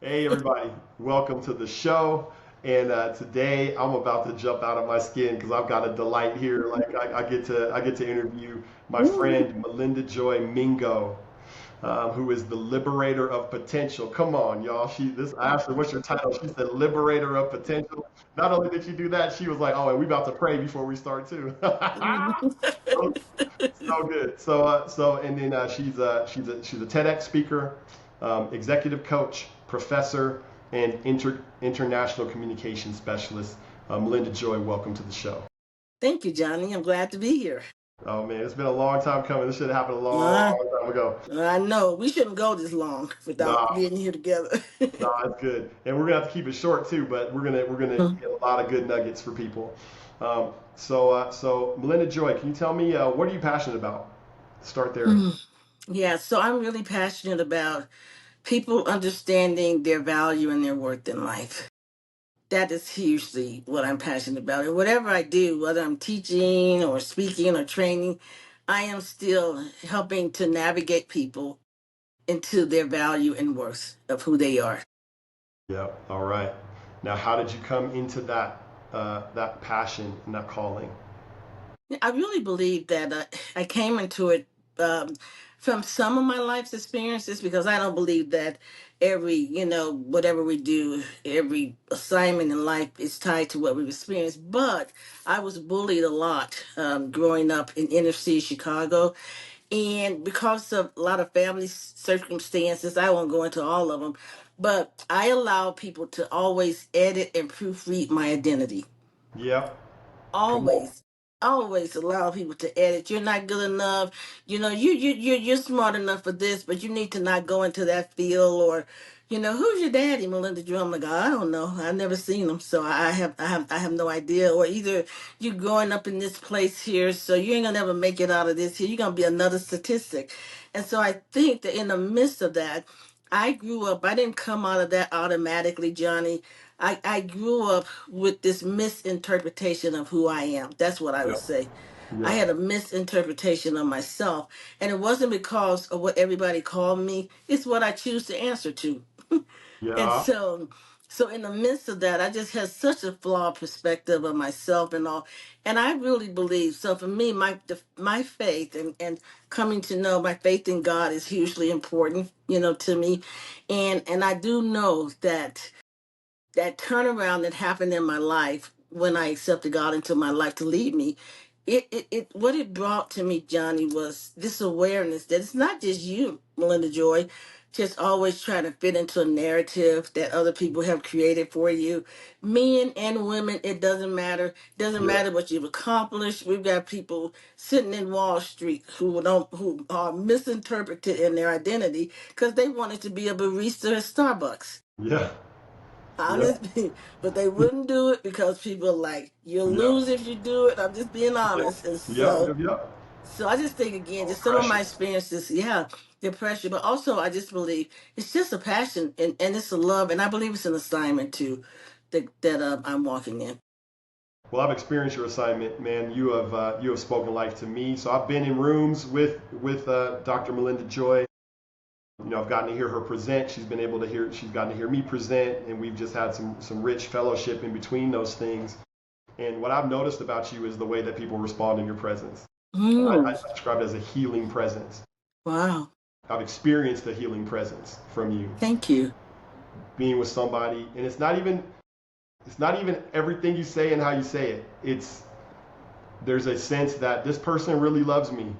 Hey everybody, welcome to the show. And today I'm about to jump out of my skin because I've got a delight here. Like I get to interview my Ooh. friend MelindaJoy Mingo, who is the liberator of potential. Come on, y'all. I asked her, what's your title? She said liberator of potential. Not only did she do that, she was like, oh, and we about to pray before we start too. So, so good. And then she's a TEDx speaker, executive coach, professor, and international communication specialist. Melinda Joy, welcome to the show. Thank you, Johnny. I'm glad to be here. Oh man, it's been a long time coming. This should have happened a Uh, long time ago. I know we shouldn't go this long without Nah, being here together. nah, it's good, and we're gonna have to keep it short too. But we're gonna get a lot of good nuggets for people. So Melinda Joy, can you tell me what are you passionate about? Start there. Mm. Yeah, so I'm really passionate about people understanding their value and their worth in life. That is hugely what I'm passionate about. And whatever I do, whether I'm teaching or speaking or training, I am still helping to navigate people into their value and worth of who they are. Yeah. All right. Now, how did you come into that passion and that calling? I really believe that I came into it um, from some of my life's experiences because I don't believe that whatever we do, every assignment in life is tied to what we've experienced. But I was bullied a lot growing up in inner city Chicago. And because of a lot of family circumstances, I won't go into all of them, but I allow people to always edit and proofread my identity. Yeah. Come on. Always always allow people to edit. You're not good enough. You're smart enough for this, but you need to not go into that field. Or who's your daddy, Melinda Joy? I'm like, I don't know, I've never seen him, so I have no idea. Or either you growing up in this place here, so you ain't gonna never make it out of this here, you're gonna be another statistic. And so I think that in the midst of that, I grew up, I didn't come out of that automatically, Johnny. I grew up with this misinterpretation of who I am. That's what I would Yeah. say. I Yeah. had a misinterpretation of myself. And it wasn't because of what everybody called me, it's what I choose to answer to. And Yeah. so in the midst of that, I just had such a flawed perspective of myself and all. And I really believe, so for me, my faith and coming to know my faith in God is hugely important, to me. And I do know that turnaround that happened in my life when I accepted God into my life to lead me, it what it brought to me, Johnny, was this awareness that it's not just you, Melinda Joy, just always trying to fit into a narrative that other people have created for you. Men and women, it doesn't matter. Doesn't Yeah. matter what you've accomplished. We've got people sitting in Wall Street who are misinterpreted in their identity because they wanted to be a barista at Starbucks. Yeah. Yeah. Honestly, but they wouldn't do it because people are like, you'll Yeah. lose if you do it. I'm just being Yeah. honest. And Yeah. so Yeah. Yeah. so I just think again, Oh, just some of my pressure. experiences, yeah, the pressure, but also I just believe it's just a passion and it's a love, and I believe it's an assignment too that I'm walking in. Well, I've experienced your assignment, man. You have spoken life to me. So I've been in rooms with Dr. Melinda Joy. I've gotten to hear her present. She's gotten to hear me present, and we've just had some rich fellowship in between those things. And what I've noticed about you is the way that people respond in your presence. I Mm, describe it as a healing presence. wow. I've experienced a healing presence from you, Thank you. being with somebody, and it's not even everything you say and how you say it. It's There's a sense that this person really loves me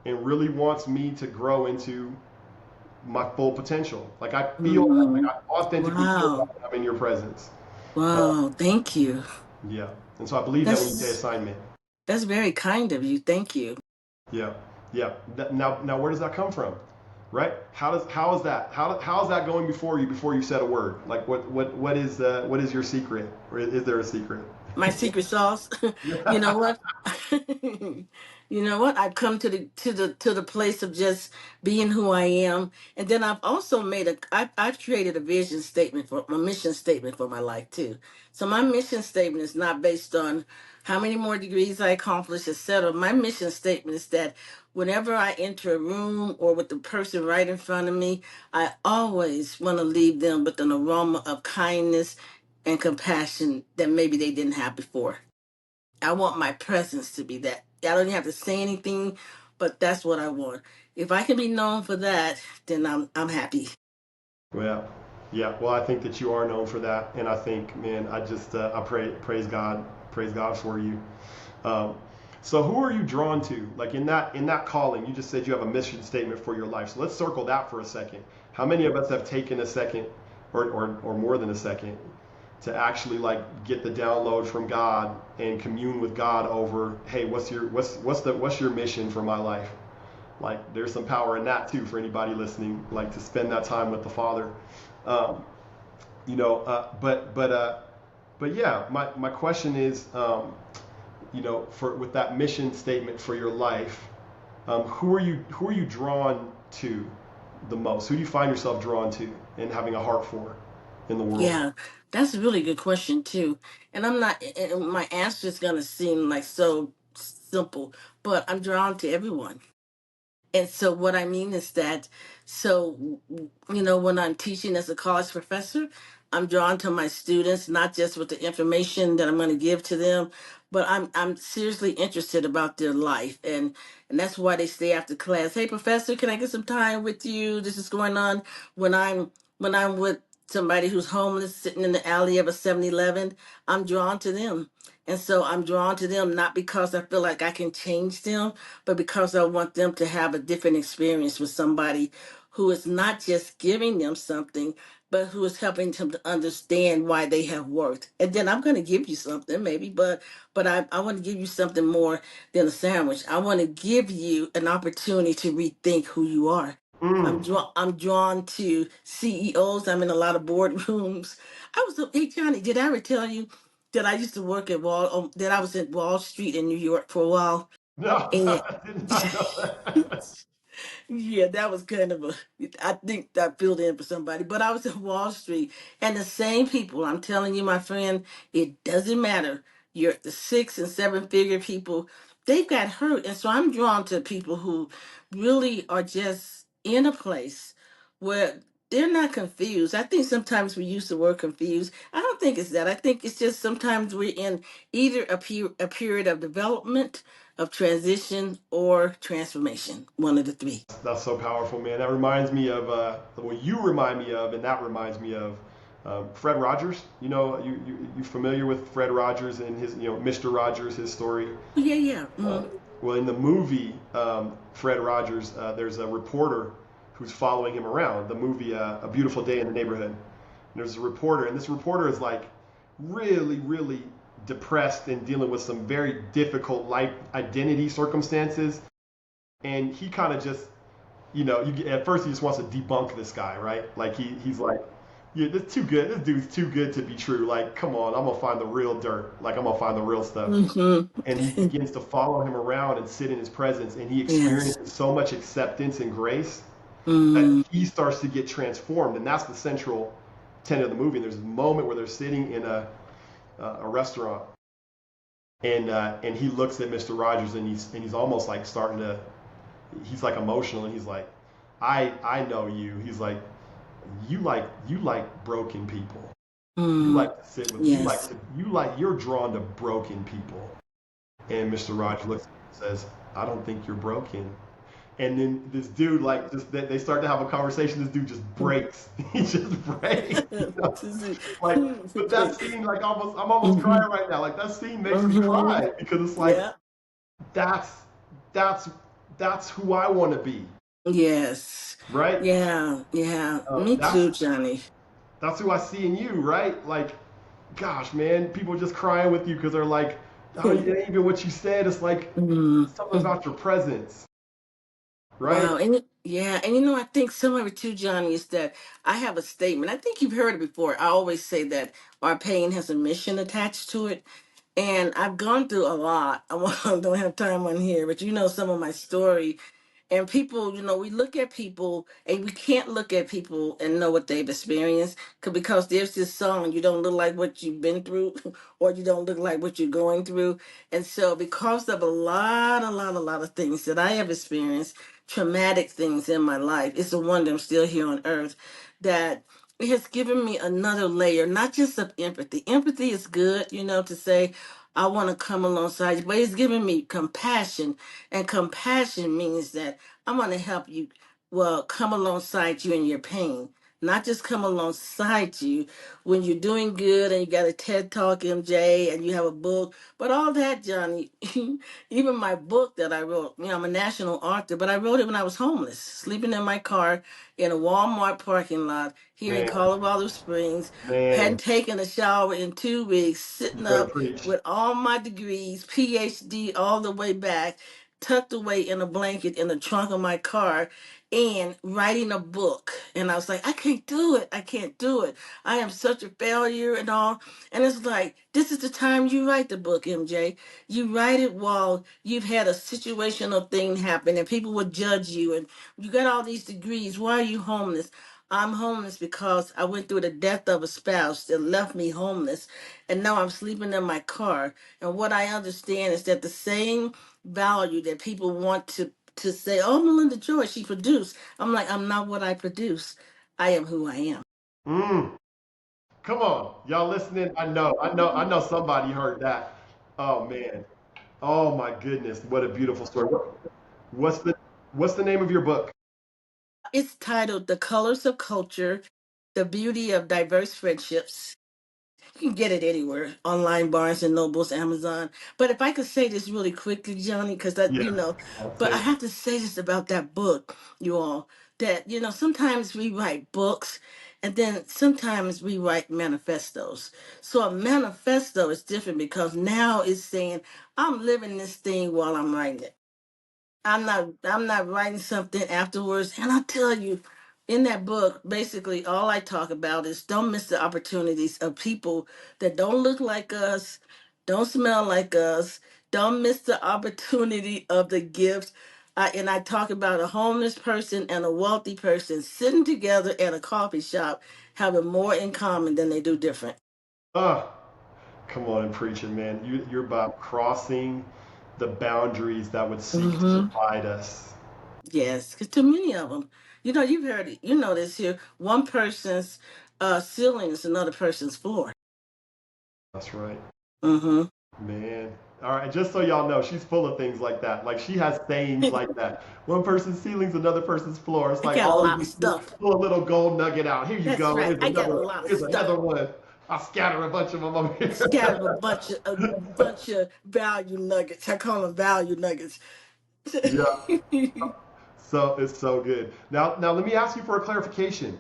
and really wants me to grow into my full potential. Like I feel that. Like Mm, I authentically feel that wow. when I'm in your presence. Uh, Wow. Thank you. yeah, and so I believe that when you say That's assignment. that's very kind of you. Thank you. Yeah, yeah. Now, where does that come from? Right? How is that going before you said a word? Like what is your secret, or is there a secret? My secret sauce. You know what? You know what? I've come to the place of just being who I am, and then I've also I've created a vision statement for my mission statement for my life too. So my mission statement is not based on how many more degrees I accomplish, etc. My mission statement is that whenever I enter a room or with the person right in front of me, I always want to leave them with an aroma of kindness and compassion that maybe they didn't have before. I want my presence to be that. I don't even have to say anything, but that's what I want. If I can be known for that, then I'm happy. Well, yeah. Well, I think that you are known for that, and I think, man, I just I praise God for you. Um, so, who are you drawn to? Like in that calling, you just said you have a mission statement for your life. So let's circle that for a second. How many of us have taken a second, or more than a second, to actually like get the download from God and commune with God over, hey, what's your mission for my life? Like there's some power in that too for anybody listening, like to spend that time with the Father. Um, you know, but yeah, my question is, you know, for with that mission statement for your life, who are you drawn to the most? Who do you find yourself drawn to and having a heart for in the world? Yeah, that's a really good question too. And I'm not, and my answer is going to seem like so simple, but I'm drawn to everyone. And so what I mean is that, when I'm teaching as a college professor, I'm drawn to my students, not just with the information that I'm going to give to them, but I'm seriously interested about their life. And that's why they stay after class. Hey, professor, can I get some time with you? This is going on when I'm with somebody who's homeless sitting in the alley of a 7-Eleven. I'm drawn to them. And so I'm drawn to them not because I feel like I can change them, but because I want them to have a different experience with somebody who is not just giving them something, but who is helping them to understand why they have worth. And then I'm going to give you something, maybe, but I want to give you something more than a sandwich. I want to give you an opportunity to rethink who you are. Mm. I'm drawn to CEOs. I'm in a lot of boardrooms. Hey Johnny, did I ever tell you that I used to work at that I was at Wall Street in New York for a while? No, And I did not know that. yeah, that was kind of I think that filled in for somebody. But I was at Wall Street, and the same people, I'm telling you, my friend, it doesn't matter. You're the 6 and 7 figure people, they've got hurt. And so I'm drawn to people who really are just in a place where they're not confused. I think sometimes we use the word confused. I don't think it's that. I think it's just sometimes we're in either a period of development, of transition, or transformation, one of the three. That's so powerful, man. That reminds me of what you remind me of, and that reminds me of Fred Rogers. You know, you familiar with Fred Rogers and his, you know, Mr. Rogers, his story. Yeah, yeah. Uh, well, in the movie Fred Rogers, there's a reporter who's following him around. The movie A Beautiful Day in the Neighborhood. And there's a reporter, and this reporter is like really, really depressed and dealing with some very difficult life identity circumstances. And he kind of just, you know, at first he just wants to debunk this guy, right? Like he's like, yeah, this too good. This dude's too good to be true. Like, come on, I'm gonna find the real dirt. Like, I'm gonna find the real stuff. And he Mm-hmm. begins to follow him around and sit in his presence, and he Yes. experiences so much acceptance and grace that Mm, he starts to get transformed. And that's the central tenet of the movie. And there's a moment where they're sitting in a restaurant, and he looks at Mr. Rogers, and he's almost like starting to, he's like emotional, and he's like, I know you. He's like, you like broken people. You mm, like to sit with, yes. you're drawn to broken people. And Mr. Rogers looks at him and says, I don't think you're broken. And then this dude, like, just they start to have a conversation. This dude just breaks. He just breaks. You know? Like, but that scene, like, I'm almost Mhm, crying right now. Like, that scene makes me mhm. cry because it's like, Yeah. that's that's that's who I want to be, Yes. right? Yeah. Yeah. Me That's too, Johnny. that's who I see in you, right? Like, gosh, man, people just crying with you because they're like, oh, it ain't even what you said. It's like Mm, something mm. about your presence, right? Wow. Yeah, and I think some of it too, Johnny, is that I have a statement. I think you've heard it before. I always say that our pain has a mission attached to it. And I've gone through a lot. I don't have time on here, but you know some of my story. And people, we look at people and we can't look at people and know what they've experienced because there's this song, you don't look like what you've been through or you don't look like what you're going through. And so because of a lot of things that I have experienced, traumatic things in my life, it's a wonder I'm still here on earth, that it has given me another layer, not just of empathy. Empathy is good, to say, I want to come alongside you, but it's giving me compassion. And compassion means that I want to help you, well, come alongside you in your pain. Not just come alongside you when you're doing good and you got a TED Talk, MJ, and you have a book, but all that, Johnny, even my book that I wrote, I'm a national author, but I wrote it when I was homeless, sleeping in my car in a Walmart parking lot here in Man, Colorado Springs, hadn't man, taken a shower in 2 weeks, you sitting better up preach. with all my degrees, PhD all the way back, tucked away in a blanket in the trunk of my car and writing a book. And I was like, I can't do it. I can't do it. I am such a failure and all. And it's like, this is the time you write the book, MJ. You write it while you've had a situational thing happen and people will judge you and you got all these degrees. Why are you homeless? I'm homeless because I went through the death of a spouse that left me homeless. And now I'm sleeping in my car. And what I understand is that the same value that people want to say, oh, MelindaJoy, she produced. I'm like, I'm not what I produce. I am who I am. Mm, come on, y'all listening? I know somebody heard that. Oh man. Oh my goodness, what a beautiful story. What's the what's the name of your book? It's titled The Colors of Culture, The Beauty of Diverse Friendships. You can get it anywhere, online, Barnes and Nobles, Amazon. But if I could say this really quickly, Johnny, because that, Yeah, I'll but say I it. have to say this about that book, you all, that, sometimes we write books and then sometimes we write manifestos. So a manifesto is different because now it's saying, I'm living this thing while I'm writing it. I'm not writing something afterwards. And I tell you, in that book, basically all I talk about is don't miss the opportunities of people that don't look like us, don't smell like us, don't miss the opportunity of the gift. And I talk about a homeless person and a wealthy person sitting together at a coffee shop having more in common than they do different. Ah, come on and preach it, man. You're about crossing the boundaries that would seek to Hmm. divide us. Yes, because too many of them. You've heard it. You know this here. One person's ceiling is another person's floor. That's right. Mm-hmm. Man. All right, just so y'all know, she's full of things like that. Like she has sayings like that. One person's ceiling's another person's floor. It's I like got a always lot of you stuff. pull a little gold nugget out. Here you That's go. right. Here's I got another a one. lot of Here's stuff. another one. I'll scatter a bunch of them over Scattered a here. bunch of value nuggets. I call them value nuggets. Yeah. So it's so good. Now let me ask you for a clarification.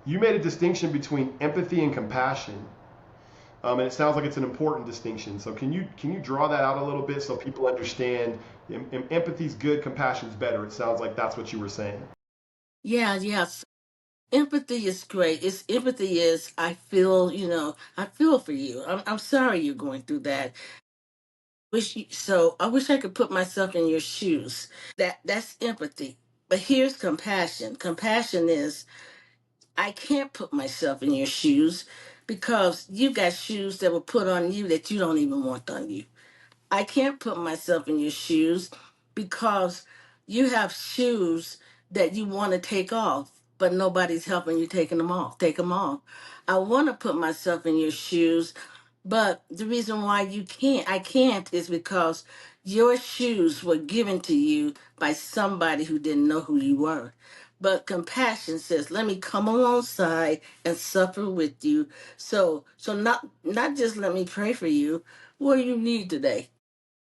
You made a distinction between empathy and compassion. And it sounds like it's an important distinction. So can you draw that out a little bit so people understand empathy's good, compassion's better. It sounds like that's what you were saying. Yeah, yes. Empathy is great. It's empathy is I feel for you. I'm sorry you're going through that. I wish I could put myself in your shoes. That's empathy. But here's compassion. Compassion is I can't put myself in your shoes because you got shoes that were put on you that you don't even want on you. I can't put myself in your shoes because you have shoes that you want to take off, but nobody's helping you taking them off. Take them off. I want to put myself in your shoes, but the reason why I can't is because your shoes were given to you by somebody who didn't know who you were. But compassion says, let me come alongside and suffer with you. So not just let me pray for you. What do you need today?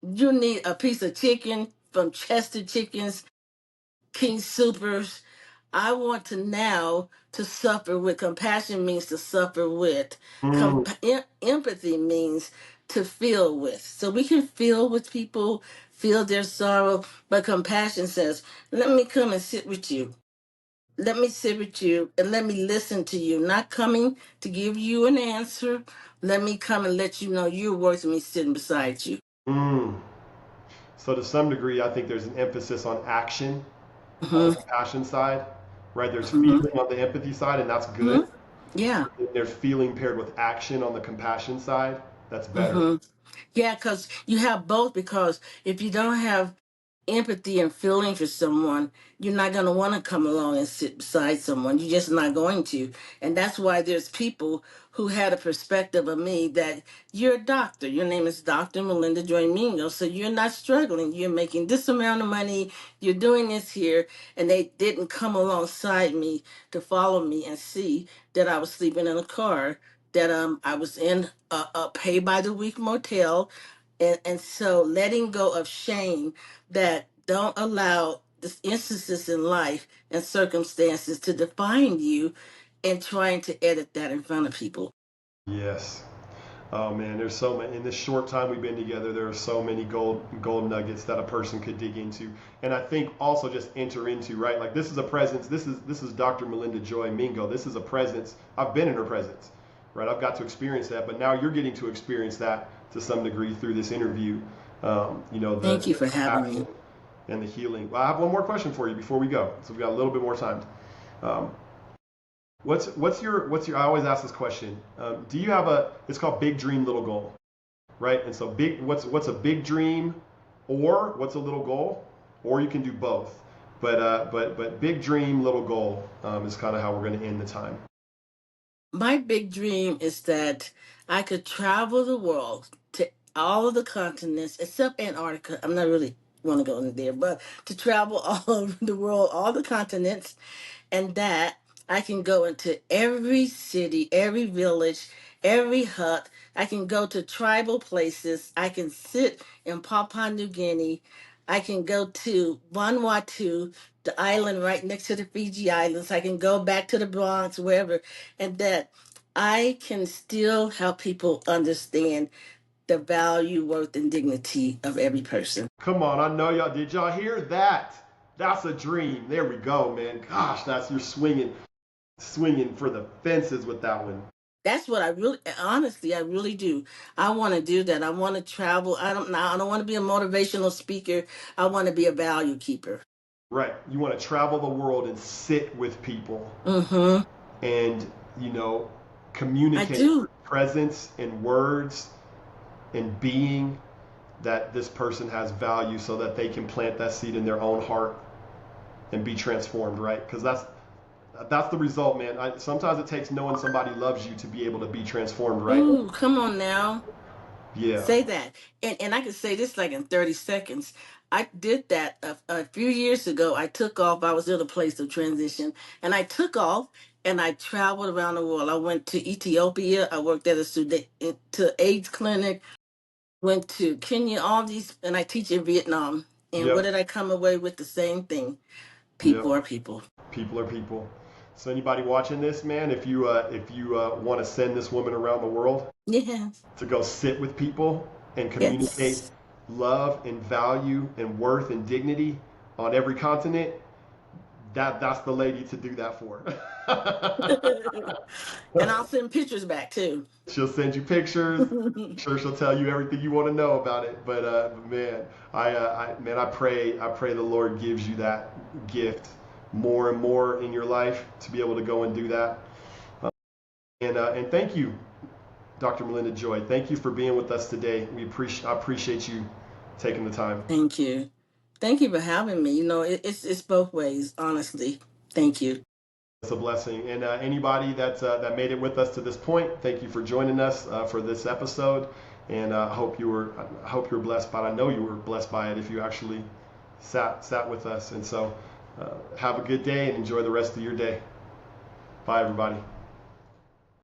You need a piece of chicken from Chester Chickens, King Supers. I want to now to suffer with. Compassion means to suffer with. Mm, Empathy means to feel with. So we can feel with people, feel their sorrow, but compassion says, let me come and sit with you. Let me sit with you and let me listen to you. Not coming to give you an answer. Let me come and let you know you're worth me sitting beside you. mm. So to some degree, I think there's an emphasis on action on the Mm-hmm. compassion side, right? There's Mm-hmm. feeling on the empathy side, and that's good. Mm-hmm. Yeah. There's feeling paired with action on the compassion side. That's better. Mm-hmm. Yeah, because you have both. Because if you don't have empathy and feeling for someone, you're not going to want to come along and sit beside someone. You're just not going to. And that's why there's people who had a perspective of me that you're a doctor. Your name is Dr. MelindaJoy Mingo. So you're not struggling. You're making this amount of money. You're doing this here. And they didn't come alongside me to follow me and see that I was sleeping in a car, that I was in a pay by the week motel. And so letting go of shame, that don't allow the instances in life and circumstances to define you, and trying to edit that in front of people. Yes. Oh man, there's so many. In this short time we've been together, there are so many gold nuggets that a person could dig into, and I think also just enter into, right? Like this is a presence. This is Dr. MelindaJoy Mingo. This is a presence. I've been in her presence, right? I've got to experience that, but now you're getting to experience that to some degree through this interview. Thank you The for having compassion me. and the healing. Well, I have one more question for you before we go, so we've got a little bit more time. Um, what's your? I always ask this question. Do you have a? It's called Big Dream Little Goal, right? And so big. What's a big dream, or what's a little goal, or you can do both. But big dream, little goal is kind of how we're going to end the time. My big dream is that I could travel the world to all of the continents except Antarctica. I'm not really want to go in there, but to travel all over the world, all the continents, and that I can go into every city, every village, every hut. I can go to tribal places. I can sit in Papua New Guinea. I can go to Vanuatu, the island right next to the Fiji Islands. I can go back to the Bronx, wherever, and that I can still help people understand the value, worth, and dignity of every person. Come on, I know y'all. Did y'all hear that? That's a dream. There we go, man. Gosh, that's you're swinging for the fences with that one. That's what I really, honestly, I really do. I want to do that. I want to travel. I don't want to be a motivational speaker. I want to be a value keeper. Right. You want to travel the world and sit with people Mm-hmm. and, you know, I communicate do. presence and words and being that this person has value so that they can plant that seed in their own heart and be transformed, right? Because that's the result, man. Sometimes it takes knowing somebody loves you to be able to be transformed, right? Ooh, come on now. Yeah. Say that. And I can say this like in 30 seconds. I did that a few years ago. I took off. I was in a place of transition. And I took off and I traveled around the world. I went to Ethiopia. I worked at a student to AIDS clinic. Went to Kenya, all these, and I teach in Vietnam. And what Yep. did I come away with? The same thing. Yep. People are people. People are people. So anybody watching this, man, if you want to send this woman around the world Yes. to go sit with people and communicate Yes. love and value and worth and dignity on every continent, that's the lady to do that for. And I'll send pictures back too. She'll send you pictures. I'm sure she'll tell you everything you want to know about it. But man, I pray the Lord gives you that gift more and more in your life to be able to go and do that. And thank you, Dr. MelindaJoy. Thank you for being with us today. I appreciate you taking the time. Thank you. Thank you for having me. It's both ways, honestly. Thank you. It's a blessing. And anybody that made it with us to this point, thank you for joining us for this episode. And I hope you were blessed by it. I know you were blessed by it if you actually sat with us. And so have a good day and enjoy the rest of your day. Bye, everybody.